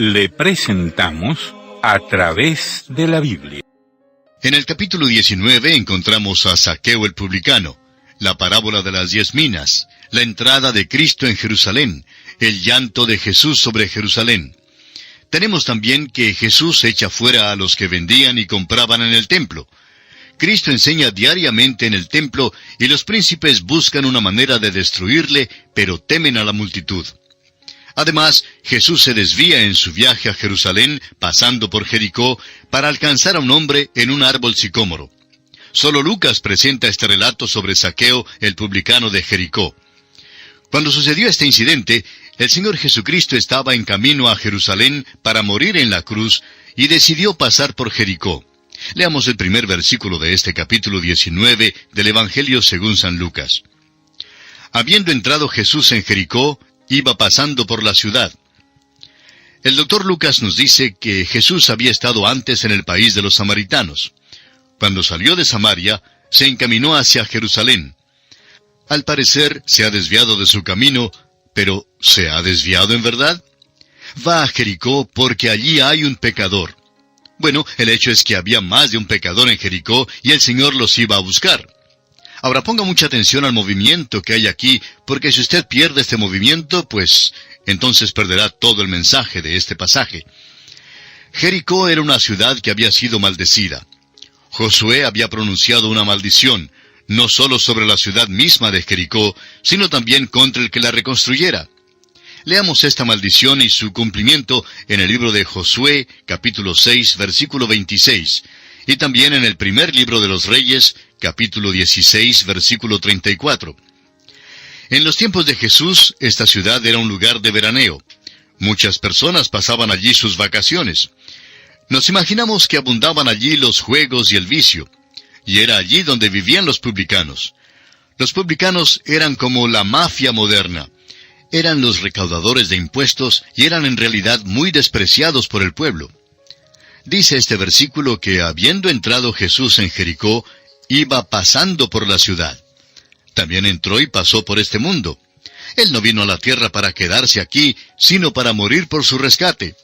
le presentamos A Través de la Biblia. En el capítulo 19 encontramos a Zaqueo el publicano, la parábola de las 10 minas, la entrada de Cristo en Jerusalén, el llanto de Jesús sobre Jerusalén. Tenemos también que Jesús echa fuera a los que vendían y compraban en el templo. Cristo enseña diariamente en el templo y los príncipes buscan una manera de destruirle, pero temen a la multitud. Además, Jesús se desvía en su viaje a Jerusalén, pasando por Jericó, para alcanzar a un hombre en un árbol sicómoro. Solo Lucas presenta este relato sobre Zaqueo, el publicano de Jericó. Cuando sucedió este incidente, el Señor Jesucristo estaba en camino a Jerusalén para morir en la cruz y decidió pasar por Jericó. Leamos el primer versículo de este capítulo 19 del Evangelio según San Lucas. Habiendo entrado Jesús en Jericó, iba pasando por la ciudad. El doctor Lucas nos dice que Jesús había estado antes en el país de los samaritanos. Cuando salió de Samaria, se encaminó hacia Jerusalén. Al parecer, se ha desviado de su camino, pero ¿se ha desviado en verdad? Va a Jericó porque allí hay un pecador. Bueno, el hecho es que había más de un pecador en Jericó y el Señor los iba a buscar. Ahora ponga mucha atención al movimiento que hay aquí, porque si usted pierde este movimiento, pues entonces perderá todo el mensaje de este pasaje. Jericó era una ciudad que había sido maldecida. Josué había pronunciado una maldición, no solo sobre la ciudad misma de Jericó, sino también contra el que la reconstruyera. Leamos esta maldición y su cumplimiento en el libro de Josué, capítulo 6, versículo 26, y también en el primer libro de los Reyes, capítulo 16, versículo 34. En los tiempos de Jesús, esta ciudad era un lugar de veraneo. Muchas personas pasaban allí sus vacaciones. Nos imaginamos que abundaban allí los juegos y el vicio, y era allí donde vivían los publicanos. Los publicanos eran como la mafia moderna. Eran los recaudadores de impuestos y eran en realidad muy despreciados por el pueblo. Dice este versículo que habiendo entrado Jesús en Jericó, iba pasando por la ciudad. También entró y pasó por este mundo. Él no vino a la tierra para quedarse aquí, sino para morir por su rescate.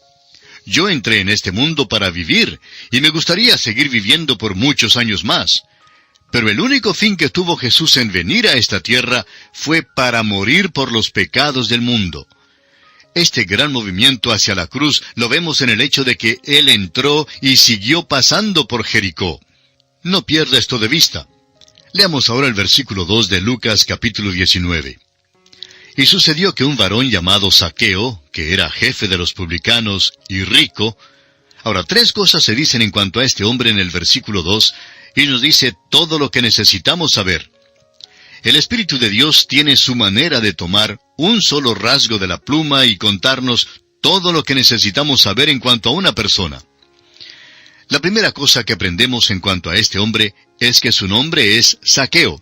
Yo entré en este mundo para vivir, y me gustaría seguir viviendo por muchos años más. Pero el único fin que tuvo Jesús en venir a esta tierra fue para morir por los pecados del mundo. Este gran movimiento hacia la cruz lo vemos en el hecho de que Él entró y siguió pasando por Jericó. No pierda esto de vista. Leamos ahora el versículo 2 de Lucas capítulo 19. Y sucedió que un varón llamado Zaqueo, que era jefe de los publicanos y rico. Ahora, 3 cosas se dicen en cuanto a este hombre en el versículo 2, y nos dice todo lo que necesitamos saber. El Espíritu de Dios tiene su manera de tomar un solo rasgo de la pluma y contarnos todo lo que necesitamos saber en cuanto a una persona. La primera cosa que aprendemos en cuanto a este hombre es que su nombre es Zaqueo.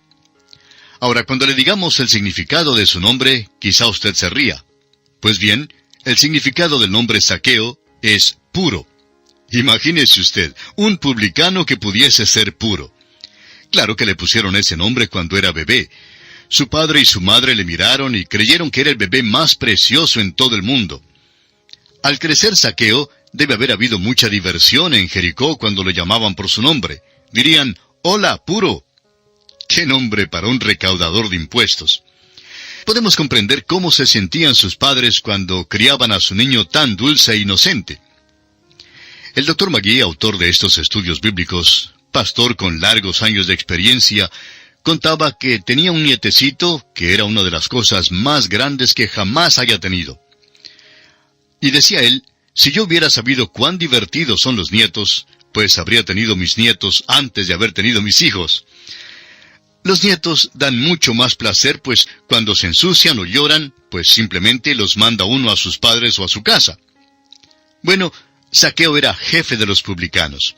Ahora, cuando le digamos el significado de su nombre, quizá usted se ría. Pues bien, el significado del nombre Zaqueo es puro. Imagínese usted, un publicano que pudiese ser puro. Claro que le pusieron ese nombre cuando era bebé. Su padre y su madre le miraron y creyeron que era el bebé más precioso en todo el mundo. Al crecer Zaqueo, debe haber habido mucha diversión en Jericó cuando lo llamaban por su nombre. Dirían, «Hola, puro». ¡Qué nombre para un recaudador de impuestos! Podemos comprender cómo se sentían sus padres cuando criaban a su niño tan dulce e inocente. El Dr. Magui, autor de estos estudios bíblicos, pastor con largos años de experiencia, contaba que tenía un nietecito que era una de las cosas más grandes que jamás haya tenido. Y decía él, si yo hubiera sabido cuán divertidos son los nietos, pues habría tenido mis nietos antes de haber tenido mis hijos. Los nietos dan mucho más placer, pues cuando se ensucian o lloran, pues simplemente los manda uno a sus padres o a su casa. Bueno, Zaqueo era jefe de los publicanos.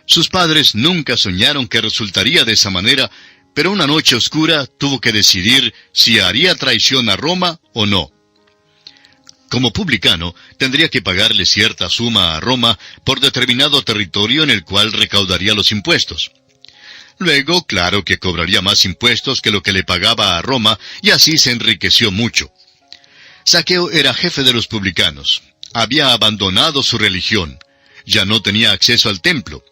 Sus padres nunca soñaron que resultaría de esa manera, pero una noche oscura tuvo que decidir si haría traición a Roma o no. Como publicano, tendría que pagarle cierta suma a Roma por determinado territorio en el cual recaudaría los impuestos. Luego, claro que cobraría más impuestos que lo que le pagaba a Roma, y así se enriqueció mucho. Zaqueo era jefe de los publicanos. Había abandonado su religión. Ya no tenía acceso al templo.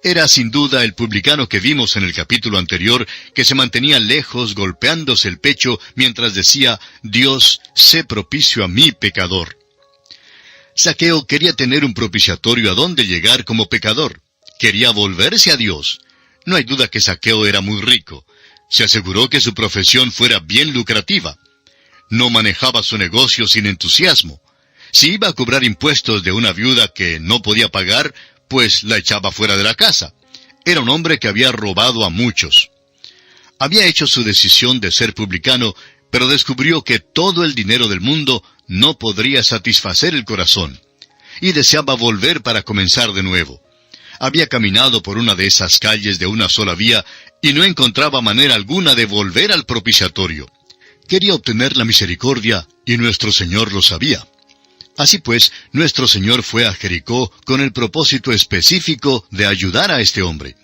Era sin duda el publicano que vimos en el capítulo anterior, que se mantenía lejos golpeándose el pecho mientras decía, «Dios, sé propicio a mí, pecador». Zaqueo quería tener un propiciatorio a donde llegar como pecador. Quería volverse a Dios. No hay duda que Zaqueo era muy rico. Se aseguró que su profesión fuera bien lucrativa. No manejaba su negocio sin entusiasmo. Si iba a cobrar impuestos de una viuda que no podía pagar, pues la echaba fuera de la casa. Era un hombre que había robado a muchos. Había hecho su decisión de ser publicano, pero descubrió que todo el dinero del mundo no podría satisfacer el corazón, y deseaba volver para comenzar de nuevo. Había caminado por una de esas calles de una sola vía, y no encontraba manera alguna de volver al propiciatorio. Quería obtener la misericordia, y nuestro Señor lo sabía. Así pues, nuestro Señor fue a Jericó con el propósito específico de ayudar a este hombre.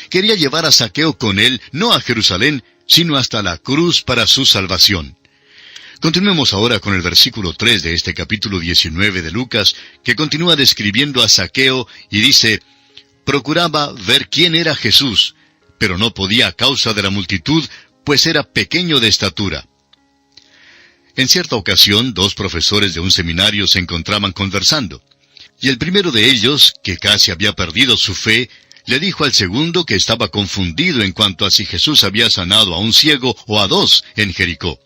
Quería llevar a Zaqueo con él, no a Jerusalén, sino hasta la cruz para su salvación. Continuemos ahora con el versículo 3 de este capítulo 19 de Lucas, que continúa describiendo a Zaqueo y dice, «Procuraba ver quién era Jesús, pero no podía a causa de la multitud, pues era pequeño de estatura». En cierta ocasión, dos profesores de un seminario se encontraban conversando, y el primero de ellos, que casi había perdido su fe, le dijo al segundo que estaba confundido en cuanto a si Jesús había sanado a un ciego o a dos en Jericó.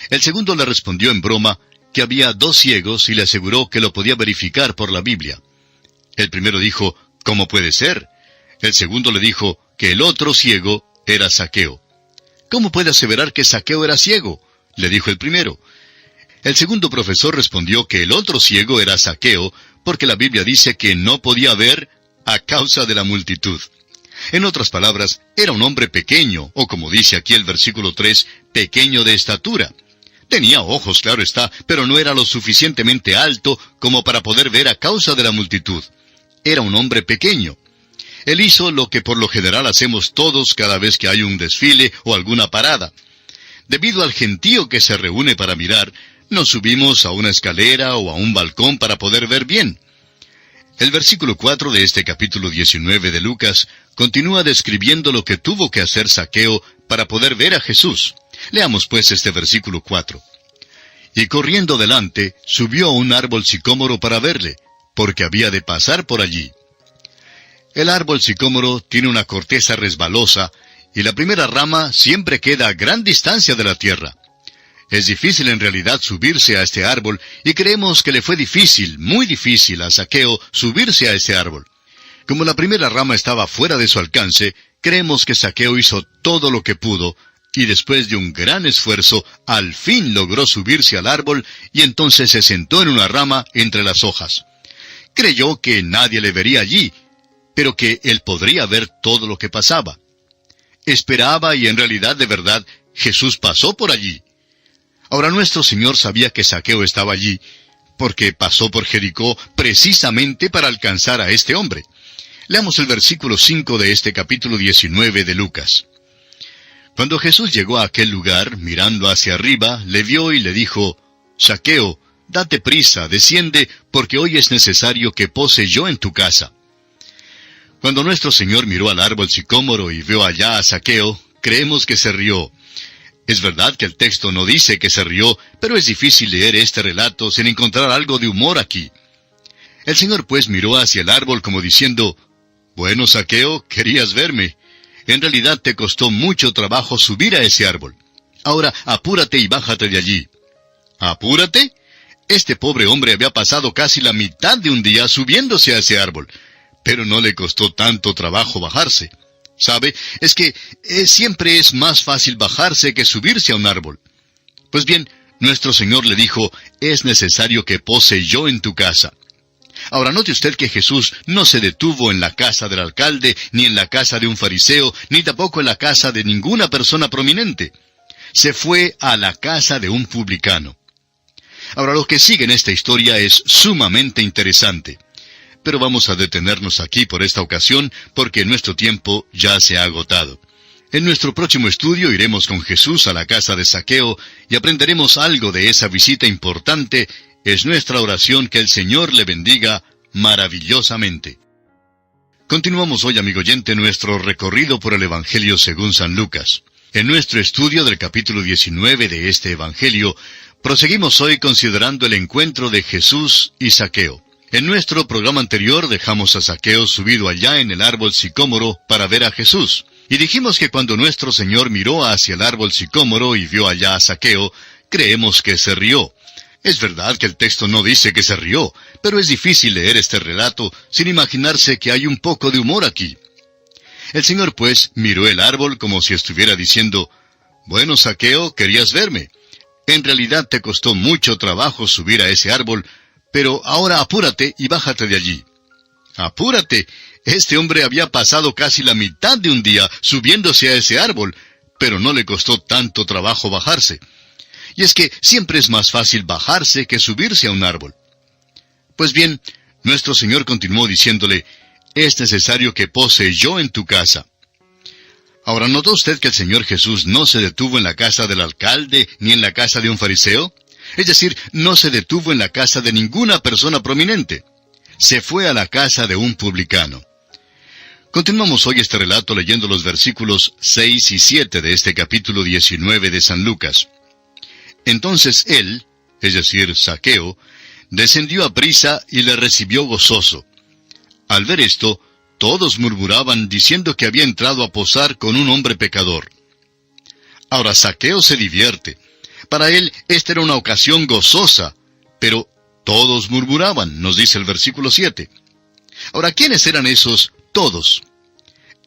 El segundo le respondió en broma que había dos ciegos y le aseguró que lo podía verificar por la Biblia. El primero dijo, «¿Cómo puede ser?». El segundo le dijo que el otro ciego era Zaqueo. «¿Cómo puede aseverar que Zaqueo era ciego?», le dijo el primero. El segundo profesor respondió que el otro ciego era Zaqueo, porque la Biblia dice que no podía ver a causa de la multitud. En otras palabras, era un hombre pequeño, o como dice aquí el versículo 3, pequeño de estatura. Tenía ojos, claro está, pero no era lo suficientemente alto como para poder ver a causa de la multitud. Era un hombre pequeño. Él hizo lo que por lo general hacemos todos cada vez que hay un desfile o alguna parada. Debido al gentío que se reúne para mirar, nos subimos a una escalera o a un balcón para poder ver bien. El versículo 4 de este capítulo 19 de Lucas continúa describiendo lo que tuvo que hacer Zaqueo para poder ver a Jesús. Leamos pues este versículo 4. «Y corriendo delante, subió a un árbol sicómoro para verle, porque había de pasar por allí». El árbol sicómoro tiene una corteza resbalosa, y la primera rama siempre queda a gran distancia de la tierra. Es difícil en realidad subirse a este árbol, y creemos que le fue difícil, muy difícil a Zaqueo subirse a ese árbol. Como la primera rama estaba fuera de su alcance, creemos que Zaqueo hizo todo lo que pudo, y después de un gran esfuerzo, al fin logró subirse al árbol, y entonces se sentó en una rama entre las hojas. Creyó que nadie le vería allí, pero que él podría ver todo lo que pasaba. Esperaba y en realidad de verdad Jesús pasó por allí. Ahora nuestro Señor sabía que Zaqueo estaba allí, porque pasó por Jericó precisamente para alcanzar a este hombre. Leamos el versículo 5 de este capítulo 19 de Lucas. Cuando Jesús llegó a aquel lugar, mirando hacia arriba, le vio y le dijo, «Zaqueo, date prisa, desciende, porque hoy es necesario que pose yo en tu casa». Cuando nuestro Señor miró al árbol sicómoro y vio allá a Zaqueo, creemos que se rió. Es verdad que el texto no dice que se rió, pero es difícil leer este relato sin encontrar algo de humor aquí. El Señor pues miró hacia el árbol como diciendo, «Bueno, Zaqueo, querías verme. En realidad te costó mucho trabajo subir a ese árbol. Ahora apúrate y bájate de allí». ¿Apúrate? Este pobre hombre había pasado casi la mitad de un día subiéndose a ese árbol, pero no le costó tanto trabajo bajarse. ¿Sabe? Es que siempre es más fácil bajarse que subirse a un árbol. Pues bien, nuestro Señor le dijo, «Es necesario que pose yo en tu casa». Ahora note usted que Jesús no se detuvo en la casa del alcalde, ni en la casa de un fariseo, ni tampoco en la casa de ninguna persona prominente. Se fue a la casa de un publicano. Ahora lo que sigue en esta historia es sumamente interesante. Pero vamos a detenernos aquí por esta ocasión, porque nuestro tiempo ya se ha agotado. En nuestro próximo estudio iremos con Jesús a la casa de Zaqueo y aprenderemos algo de esa visita importante Es nuestra oración que el Señor le bendiga maravillosamente. Continuamos hoy, amigo oyente, nuestro recorrido por el Evangelio según San Lucas. En nuestro estudio del capítulo 19 de este Evangelio, proseguimos hoy considerando el encuentro de Jesús y Zaqueo. En nuestro programa anterior dejamos a Zaqueo subido allá en el árbol sicómoro para ver a Jesús. Y dijimos que cuando nuestro Señor miró hacia el árbol sicómoro y vio allá a Zaqueo, creemos que se rió. Es verdad que el texto no dice que se rió, pero es difícil leer este relato sin imaginarse que hay un poco de humor aquí. El Señor, pues, miró el árbol como si estuviera diciendo, «Bueno, Zaqueo, querías verme. En realidad te costó mucho trabajo subir a ese árbol, pero ahora apúrate y bájate de allí». ¡Apúrate! Este hombre había pasado casi la mitad de un día subiéndose a ese árbol, pero no le costó tanto trabajo bajarse. Y es que siempre es más fácil bajarse que subirse a un árbol. Pues bien, nuestro Señor continuó diciéndole, «Es necesario que pose yo en tu casa». Ahora, ¿notó usted que el Señor Jesús no se detuvo en la casa del alcalde ni en la casa de un fariseo? Es decir, no se detuvo en la casa de ninguna persona prominente. Se fue a la casa de un publicano. Continuamos hoy este relato leyendo los versículos 6 y 7 de este capítulo 19 de San Lucas. Entonces él, es decir, Zaqueo, descendió a prisa y le recibió gozoso. Al ver esto, todos murmuraban diciendo que había entrado a posar con un hombre pecador. Ahora Zaqueo se divierte. Para él esta era una ocasión gozosa, pero todos murmuraban, nos dice el versículo 7. Ahora, ¿quiénes eran esos todos?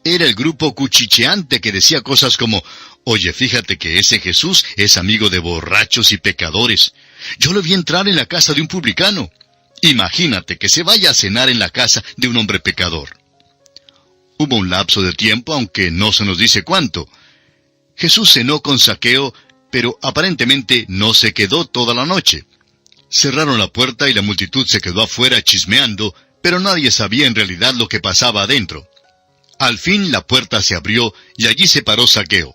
Era el grupo cuchicheante que decía cosas como, «Oye, fíjate que ese Jesús es amigo de borrachos y pecadores. Yo lo vi entrar en la casa de un publicano. Imagínate que se vaya a cenar en la casa de un hombre pecador». Hubo un lapso de tiempo, aunque no se nos dice cuánto. Jesús cenó con Zaqueo, pero aparentemente no se quedó toda la noche. Cerraron la puerta y la multitud se quedó afuera chismeando, pero nadie sabía en realidad lo que pasaba adentro. Al fin la puerta se abrió y allí se paró Zaqueo.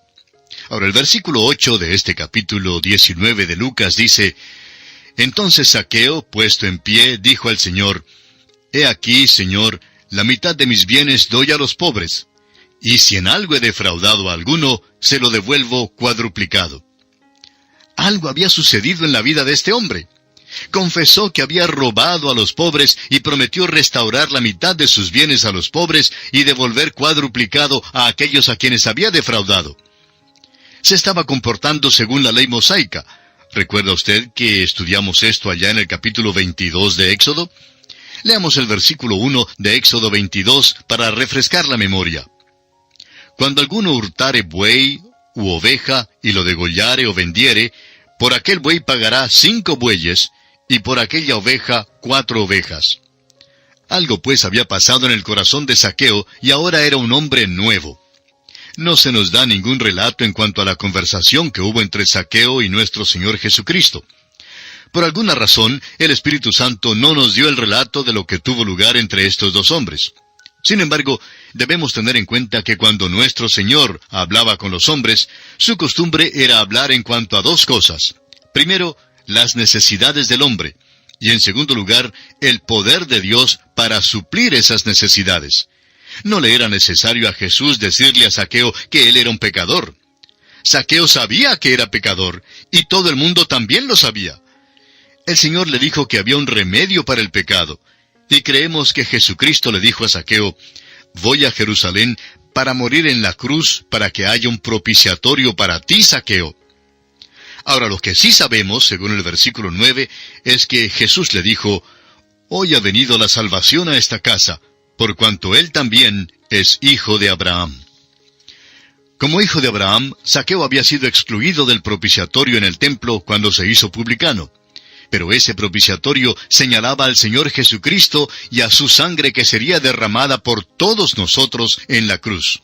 Ahora el versículo 8 de este capítulo 19 de Lucas dice, «Entonces Zaqueo, puesto en pie, dijo al Señor, He aquí, Señor, la mitad de mis bienes doy a los pobres, y si en algo he defraudado a alguno, se lo devuelvo cuadruplicado». Algo había sucedido en la vida de este hombre. Confesó que había robado a los pobres y prometió restaurar la mitad de sus bienes a los pobres y devolver cuadruplicado a aquellos a quienes había defraudado. Se estaba comportando según la ley mosaica. ¿Recuerda usted que estudiamos esto allá en el capítulo 22 de Éxodo? Leamos el versículo 1 de Éxodo 22 para refrescar la memoria. «Cuando alguno hurtare buey u oveja y lo degollare o vendiere, por aquel buey pagará 5 bueyes, y por aquella oveja 4 ovejas». Algo pues había pasado en el corazón de Zaqueo, y ahora era un hombre nuevo. No se nos da ningún relato en cuanto a la conversación que hubo entre Zaqueo y nuestro Señor Jesucristo. Por alguna razón, el Espíritu Santo no nos dio el relato de lo que tuvo lugar entre estos dos hombres. Sin embargo, debemos tener en cuenta que cuando nuestro Señor hablaba con los hombres, su costumbre era hablar en cuanto a 2 cosas. Primero, las necesidades del hombre, y en segundo lugar, el poder de Dios para suplir esas necesidades. No le era necesario a Jesús decirle a Zaqueo que él era un pecador. Zaqueo sabía que era pecador, y todo el mundo también lo sabía. El Señor le dijo que había un remedio para el pecado, y creemos que Jesucristo le dijo a Zaqueo, «Voy a Jerusalén para morir en la cruz, para que haya un propiciatorio para ti, Zaqueo». Ahora, lo que sí sabemos, según el versículo 9, es que Jesús le dijo, «Hoy ha venido la salvación a esta casa, por cuanto él también es hijo de Abraham». Como hijo de Abraham, Zaqueo había sido excluido del propiciatorio en el templo cuando se hizo publicano. Pero ese propiciatorio señalaba al Señor Jesucristo y a su sangre que sería derramada por todos nosotros en la cruz.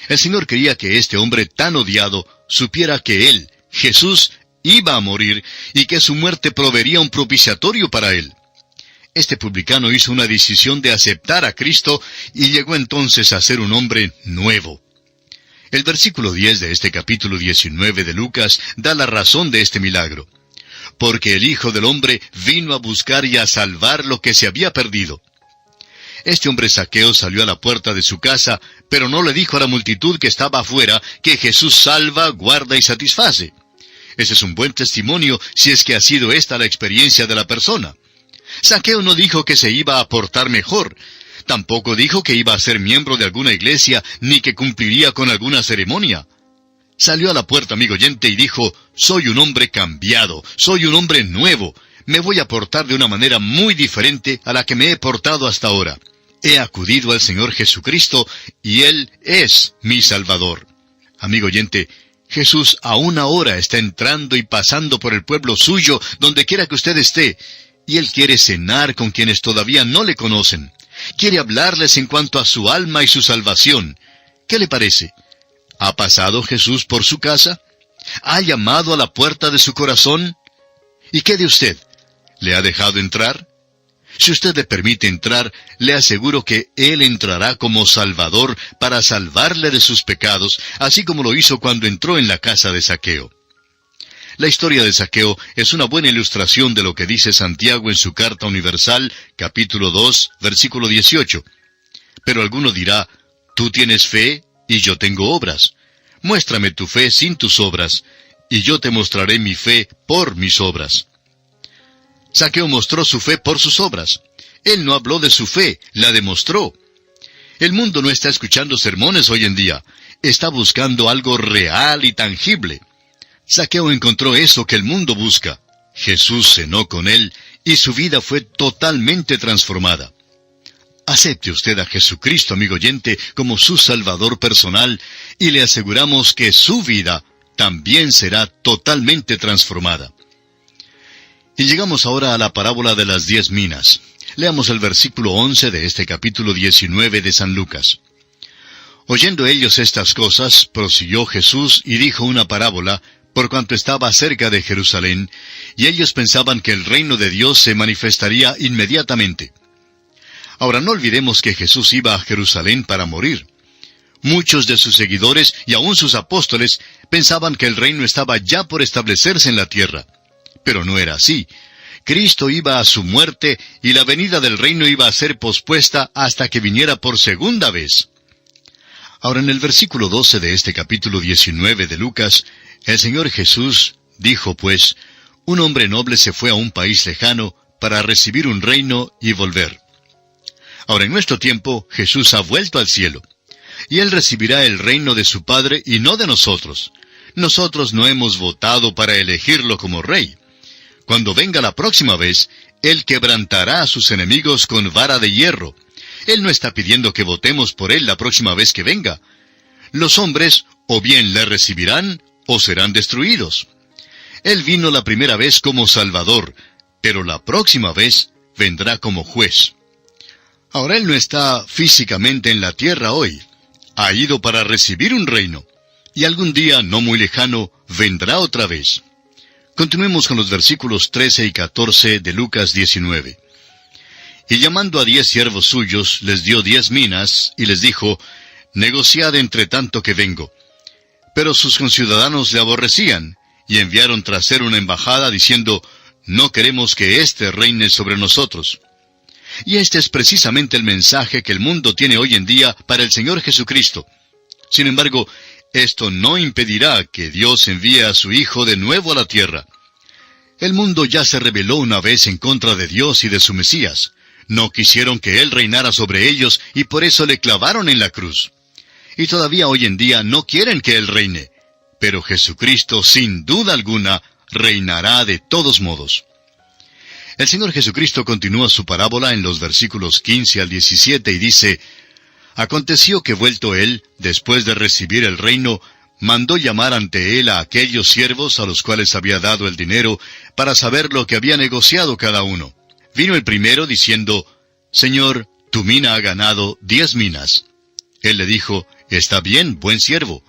El Señor quería que este hombre tan odiado supiera que él, Jesús, iba a morir y que su muerte proveería un propiciatorio para él. Este publicano hizo una decisión de aceptar a Cristo y llegó entonces a ser un hombre nuevo. El versículo 10 de este capítulo 19 de Lucas da la razón de este milagro. porque el Hijo del Hombre vino a buscar y a salvar lo que se había perdido. Este hombre Zaqueo salió a la puerta de su casa, pero no le dijo a la multitud que estaba afuera que Jesús salva, guarda y satisface. Ese es un buen testimonio si es que ha sido esta la experiencia de la persona. Zaqueo no dijo que se iba a portar mejor. Tampoco dijo que iba a ser miembro de alguna iglesia, ni que cumpliría con alguna ceremonia. Salió a la puerta, amigo oyente, y dijo, soy un hombre cambiado, soy un hombre nuevo, me voy a portar de una manera muy diferente a la que me he portado hasta ahora. He acudido al Señor Jesucristo, y Él es mi Salvador. Amigo oyente, Jesús aún ahora está entrando y pasando por el pueblo suyo, donde quiera que usted esté, y Él quiere cenar con quienes todavía no le conocen. Quiere hablarles en cuanto a su alma y su salvación. ¿Qué le parece? ¿Ha pasado Jesús por su casa? ¿Ha llamado a la puerta de su corazón? ¿Y qué de usted? ¿Le ha dejado entrar? Si usted le permite entrar, le aseguro que Él entrará como Salvador para salvarle de sus pecados, así como lo hizo cuando entró en la casa de Zaqueo. La historia de Zaqueo es una buena ilustración de lo que dice Santiago en su Carta Universal, capítulo 2, versículo 18. Pero alguno dirá, tú tienes fe y yo tengo obras. Muéstrame tu fe sin tus obras, y yo te mostraré mi fe por mis obras. Zaqueo mostró su fe por sus obras. Él no habló de su fe, la demostró. El mundo no está escuchando sermones hoy en día. Está buscando algo real y tangible. Zaqueo encontró eso que el mundo busca. Jesús cenó con él y su vida fue totalmente transformada. Acepte usted a Jesucristo, amigo oyente, como su Salvador personal y le aseguramos que su vida también será totalmente transformada. Y llegamos ahora a la parábola de las 10 minas. Leamos el versículo 11 de este capítulo 19 de San Lucas. Oyendo ellos estas cosas, prosiguió Jesús y dijo una parábola, por cuanto estaba cerca de Jerusalén, y ellos pensaban que el reino de Dios se manifestaría inmediatamente. Ahora no olvidemos que Jesús iba a Jerusalén para morir. Muchos de sus seguidores y aún sus apóstoles pensaban que el reino estaba ya por establecerse en la tierra. Pero no era así. Cristo iba a su muerte y la venida del reino iba a ser pospuesta hasta que viniera por segunda vez. Ahora en el versículo 12 de este capítulo 19 de Lucas, el Señor Jesús dijo pues, un hombre noble se fue a un país lejano para recibir un reino y volver. Ahora en nuestro tiempo Jesús ha vuelto al cielo, y Él recibirá el reino de su Padre y no de nosotros. Nosotros no hemos votado para elegirlo como rey. Cuando venga la próxima vez, Él quebrantará a sus enemigos con vara de hierro. Él no está pidiendo que votemos por Él la próxima vez que venga. Los hombres o bien le recibirán o serán destruidos. Él vino la primera vez como Salvador, pero la próxima vez vendrá como juez. Ahora Él no está físicamente en la tierra hoy. Ha ido para recibir un reino, y algún día no muy lejano vendrá otra vez. Continuemos con los versículos 13 y 14 de Lucas 19. Y llamando a 10 siervos suyos, les dio 10 minas, y les dijo, negociad entre tanto que vengo. Pero sus conciudadanos le aborrecían, y enviaron tras él una embajada, diciendo, no queremos que éste reine sobre nosotros. Y este es precisamente el mensaje que el mundo tiene hoy en día para el Señor Jesucristo. Sin embargo, esto no impedirá que Dios envíe a su Hijo de nuevo a la tierra. El mundo ya se rebeló una vez en contra de Dios y de su Mesías. No quisieron que Él reinara sobre ellos y por eso le clavaron en la cruz. Y todavía hoy en día no quieren que Él reine. Pero Jesucristo, sin duda alguna, reinará de todos modos. El Señor Jesucristo continúa su parábola en los versículos 15 al 17 y dice, aconteció que vuelto Él, después de recibir el reino, mandó llamar ante Él a aquellos siervos a los cuales había dado el dinero, para saber lo que había negociado cada uno. Vino el primero diciendo, Señor, tu mina ha ganado 10 minas. Él le dijo, está bien, buen siervo,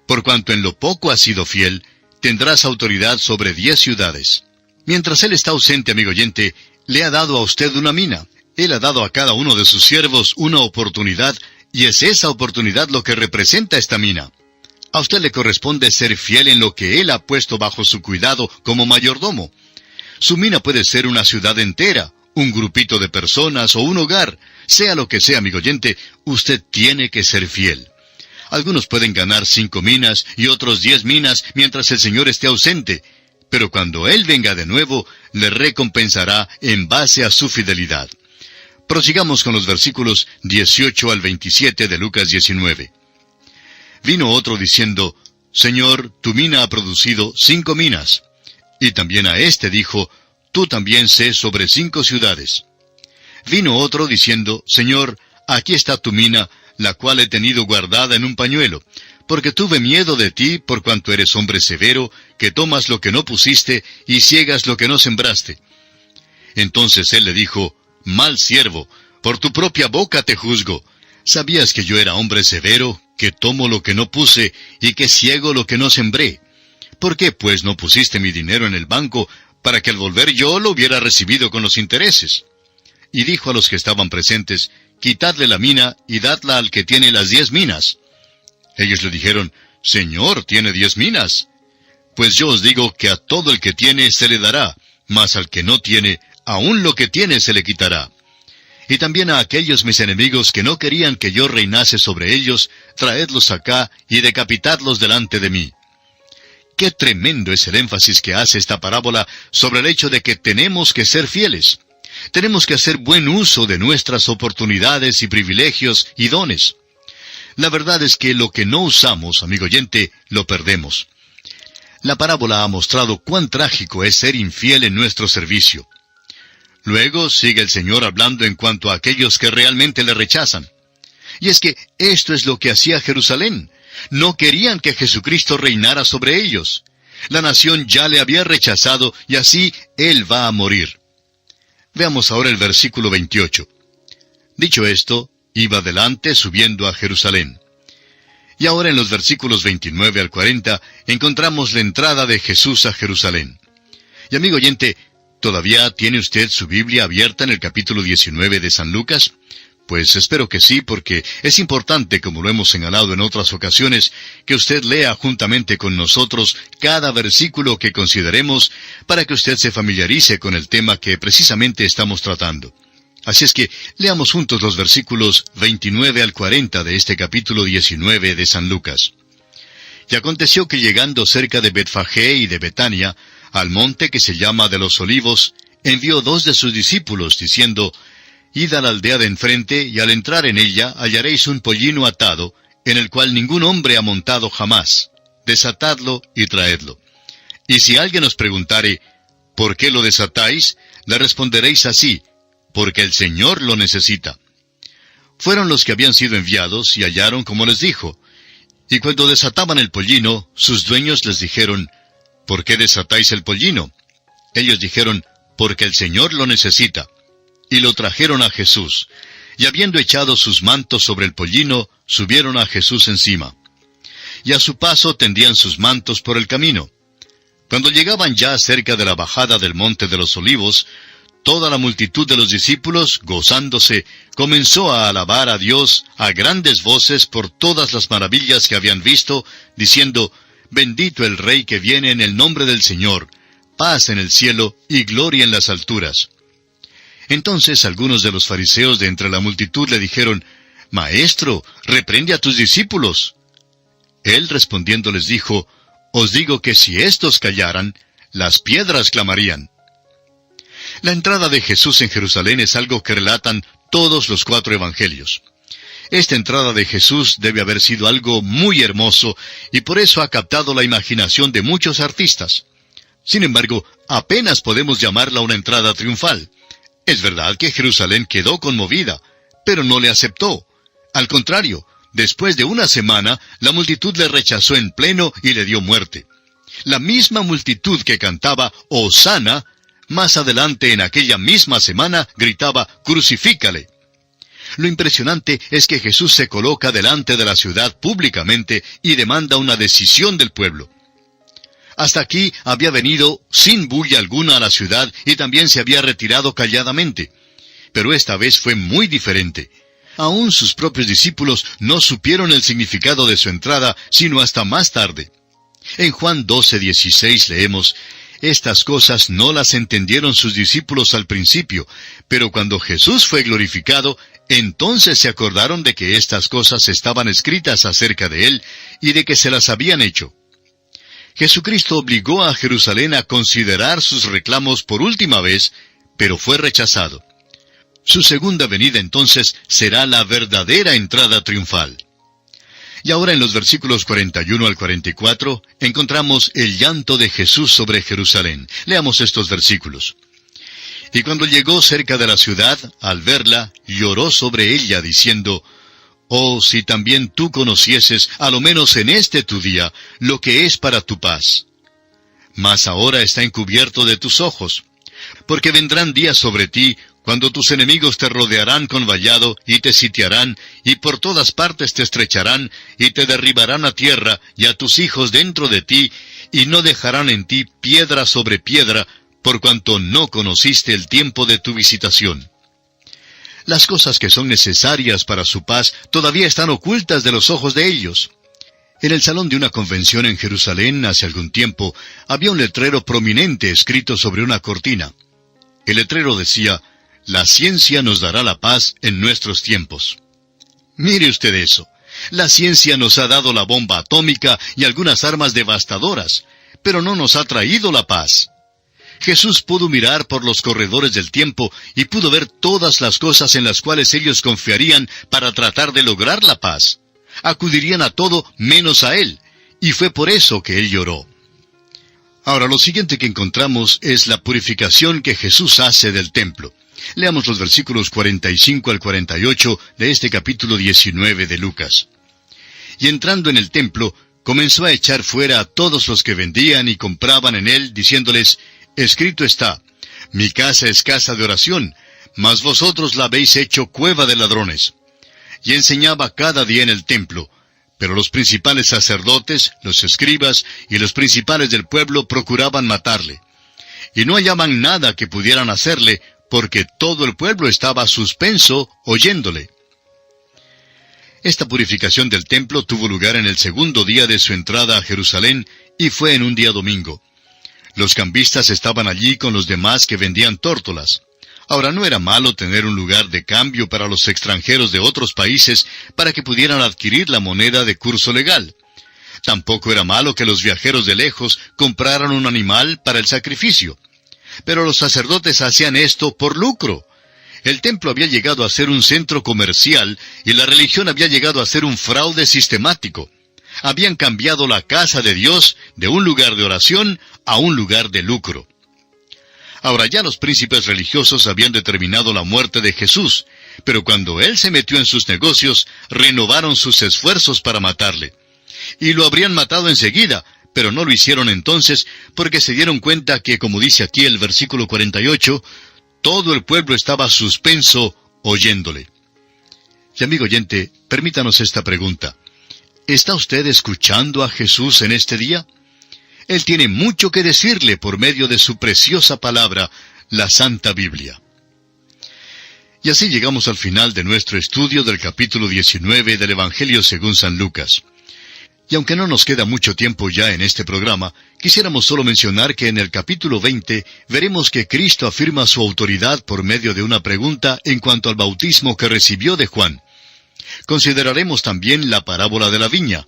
por cuanto en lo poco has sido fiel, tendrás autoridad sobre 10 ciudades. Mientras Él está ausente, amigo oyente, le ha dado a usted una mina. Él ha dado a cada uno de sus siervos una oportunidad, y es esa oportunidad lo que representa esta mina. A usted le corresponde ser fiel en lo que Él ha puesto bajo su cuidado como mayordomo. Su mina puede ser una ciudad entera, un grupito de personas o un hogar. Sea lo que sea, amigo oyente, usted tiene que ser fiel. Algunos pueden ganar 5 minas y otros 10 minas mientras el Señor esté ausente, pero cuando Él venga de nuevo, le recompensará en base a su fidelidad. Prosigamos con los versículos 18 al 27 de Lucas 19. Vino otro diciendo, Señor, tu mina ha producido 5 minas. Y también a éste dijo, tú también sé sobre 5 ciudades. Vino otro diciendo, Señor, aquí está tu mina, la cual he tenido guardada en un pañuelo, porque tuve miedo de ti, por cuanto eres hombre severo, que tomas lo que no pusiste y ciegas lo que no sembraste. Entonces él le dijo, mal siervo, por tu propia boca te juzgo. ¿Sabías que yo era hombre severo, que tomo lo que no puse y que ciego lo que no sembré? ¿Por qué, pues, no pusiste mi dinero en el banco, para que al volver yo lo hubiera recibido con los intereses? Y dijo a los que estaban presentes, quitadle la mina y dadla al que tiene las 10 minas. Ellos le dijeron, Señor, tiene 10 minas. Pues yo os digo que a todo el que tiene se le dará, mas al que no tiene, aun lo que tiene se le quitará. Y también a aquellos mis enemigos que no querían que yo reinase sobre ellos, traedlos acá y decapitadlos delante de mí. Qué tremendo es el énfasis que hace esta parábola sobre el hecho de que tenemos que ser fieles. Tenemos que hacer buen uso de nuestras oportunidades y privilegios y dones. La verdad es que lo que no usamos, amigo oyente, lo perdemos. La parábola ha mostrado cuán trágico es ser infiel en nuestro servicio. Luego sigue el Señor hablando en cuanto a aquellos que realmente le rechazan. Y es que esto es lo que hacía Jerusalén. No querían que Jesucristo reinara sobre ellos. La nación ya le había rechazado y así Él va a morir. Veamos ahora el versículo 28. Dicho esto, iba adelante subiendo a Jerusalén. Y ahora en los versículos 29 al 40 encontramos la entrada de Jesús a Jerusalén. Y amigo oyente, ¿todavía tiene usted su Biblia abierta en el capítulo 19 de San Lucas? Pues espero que sí, porque es importante, como lo hemos señalado en otras ocasiones, que usted lea juntamente con nosotros cada versículo que consideremos para que usted se familiarice con el tema que precisamente estamos tratando. Así es que leamos juntos los versículos 29 al 40 de este capítulo 19 de San Lucas. Y aconteció que llegando cerca de Betfagé y de Betania, al monte que se llama de los Olivos, envió 2 de sus discípulos, diciendo, Id a la aldea de enfrente, y al entrar en ella hallaréis un pollino atado, en el cual ningún hombre ha montado jamás. Desatadlo y traedlo. Y si alguien os preguntare, ¿por qué lo desatáis?, le responderéis así, porque el Señor lo necesita. Fueron los que habían sido enviados, y hallaron como les dijo. Y cuando desataban el pollino, sus dueños les dijeron, ¿por qué desatáis el pollino? Ellos dijeron, porque el Señor lo necesita. Y lo trajeron a Jesús. Y habiendo echado sus mantos sobre el pollino, subieron a Jesús encima. Y a su paso tendían sus mantos por el camino. Cuando llegaban ya cerca de la bajada del monte de los Olivos, toda la multitud de los discípulos, gozándose, comenzó a alabar a Dios a grandes voces por todas las maravillas que habían visto, diciendo, Bendito el Rey que viene en el nombre del Señor, paz en el cielo y gloria en las alturas. Entonces algunos de los fariseos de entre la multitud le dijeron, Maestro, reprende a tus discípulos. Él respondiendo les dijo, Os digo que si éstos callaran, las piedras clamarían. La entrada de Jesús en Jerusalén es algo que relatan todos los 4 evangelios. Esta entrada de Jesús debe haber sido algo muy hermoso, y por eso ha captado la imaginación de muchos artistas. Sin embargo, apenas podemos llamarla una entrada triunfal. Es verdad que Jerusalén quedó conmovida, pero no le aceptó. Al contrario, después de una semana, la multitud le rechazó en pleno y le dio muerte. La misma multitud que cantaba Hosana, más adelante en aquella misma semana gritaba Crucifícale. Lo impresionante es que Jesús se coloca delante de la ciudad públicamente y demanda una decisión del pueblo. Hasta aquí había venido sin bulla alguna a la ciudad y también se había retirado calladamente. Pero esta vez fue muy diferente. Aún sus propios discípulos no supieron el significado de su entrada, sino hasta más tarde. En Juan 12:16 leemos, Estas cosas no las entendieron sus discípulos al principio, pero cuando Jesús fue glorificado, entonces se acordaron de que estas cosas estaban escritas acerca de Él y de que se las habían hecho. Jesucristo obligó a Jerusalén a considerar sus reclamos por última vez, pero fue rechazado. Su segunda venida entonces será la verdadera entrada triunfal. Y ahora en los versículos 41 al 44 encontramos el llanto de Jesús sobre Jerusalén. Leamos estos versículos. Y cuando llegó cerca de la ciudad, al verla, lloró sobre ella, diciendo, «Oh, si también tú conocieses, a lo menos en este tu día, lo que es para tu paz. Mas ahora está encubierto de tus ojos, porque vendrán días sobre ti, cuando tus enemigos te rodearán con vallado, y te sitiarán, y por todas partes te estrecharán, y te derribarán a tierra, y a tus hijos dentro de ti, y no dejarán en ti piedra sobre piedra, por cuanto no conociste el tiempo de tu visitación». Las cosas que son necesarias para su paz todavía están ocultas de los ojos de ellos. En el salón de una convención en Jerusalén, hace algún tiempo, había un letrero prominente escrito sobre una cortina. El letrero decía, «La ciencia nos dará la paz en nuestros tiempos». Mire usted eso. La ciencia nos ha dado la bomba atómica y algunas armas devastadoras, pero no nos ha traído la paz. Jesús pudo mirar por los corredores del tiempo y pudo ver todas las cosas en las cuales ellos confiarían para tratar de lograr la paz. Acudirían a todo menos a Él, y fue por eso que Él lloró. Ahora, lo siguiente que encontramos es la purificación que Jesús hace del templo. Leamos los versículos 45 al 48 de este capítulo 19 de Lucas. Y entrando en el templo, comenzó a echar fuera a todos los que vendían y compraban en él, diciéndoles, «Escrito está, mi casa es casa de oración, mas vosotros la habéis hecho cueva de ladrones». Y enseñaba cada día en el templo, pero los principales sacerdotes, los escribas y los principales del pueblo procuraban matarle. Y no hallaban nada que pudieran hacerle, porque todo el pueblo estaba suspenso oyéndole. Esta purificación del templo tuvo lugar en el segundo día de su entrada a Jerusalén, y fue en un día domingo. Los cambistas estaban allí con los demás que vendían tórtolas. Ahora, no era malo tener un lugar de cambio para los extranjeros de otros países para que pudieran adquirir la moneda de curso legal. Tampoco era malo que los viajeros de lejos compraran un animal para el sacrificio. Pero los sacerdotes hacían esto por lucro. El templo había llegado a ser un centro comercial y la religión había llegado a ser un fraude sistemático. Habían cambiado la casa de Dios de un lugar de oración a un lugar de lucro. Ahora ya los príncipes religiosos habían determinado la muerte de Jesús, pero cuando Él se metió en sus negocios, renovaron sus esfuerzos para matarle. Y lo habrían matado enseguida, pero no lo hicieron entonces, porque se dieron cuenta que, como dice aquí el versículo 48, todo el pueblo estaba suspenso oyéndole. Y amigo oyente, permítanos esta pregunta. ¿Está usted escuchando a Jesús en este día? Él tiene mucho que decirle por medio de su preciosa palabra, la Santa Biblia. Y así llegamos al final de nuestro estudio del capítulo 19 del Evangelio según San Lucas. Y aunque no nos queda mucho tiempo ya en este programa, quisiéramos solo mencionar que en el capítulo 20 veremos que Cristo afirma su autoridad por medio de una pregunta en cuanto al bautismo que recibió de Juan. Consideraremos también la parábola de la viña.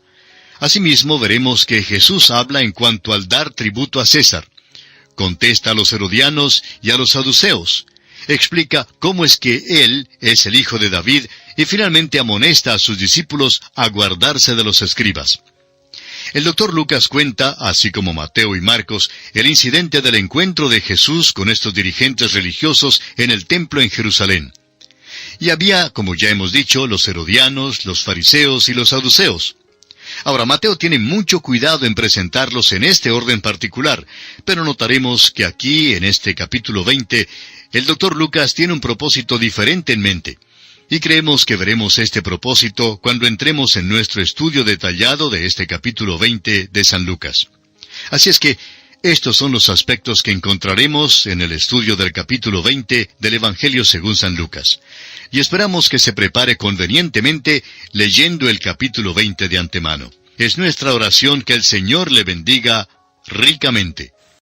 Asimismo, veremos que Jesús habla en cuanto al dar tributo a César. Contesta a los herodianos y a los saduceos. Explica cómo es que Él es el hijo de David y finalmente amonesta a sus discípulos a guardarse de los escribas. El doctor Lucas cuenta, así como Mateo y Marcos, el incidente del encuentro de Jesús con estos dirigentes religiosos en el templo en Jerusalén. Y había, como ya hemos dicho, los herodianos, los fariseos y los saduceos. Ahora, Mateo tiene mucho cuidado en presentarlos en este orden particular, pero notaremos que aquí, en este capítulo 20, el doctor Lucas tiene un propósito diferente en mente. Y creemos que veremos este propósito cuando entremos en nuestro estudio detallado de este capítulo 20 de San Lucas. Así es que, estos son los aspectos que encontraremos en el estudio del capítulo 20 del Evangelio según San Lucas. Y esperamos que se prepare convenientemente leyendo el capítulo 20 de antemano. Es nuestra oración que el Señor le bendiga ricamente.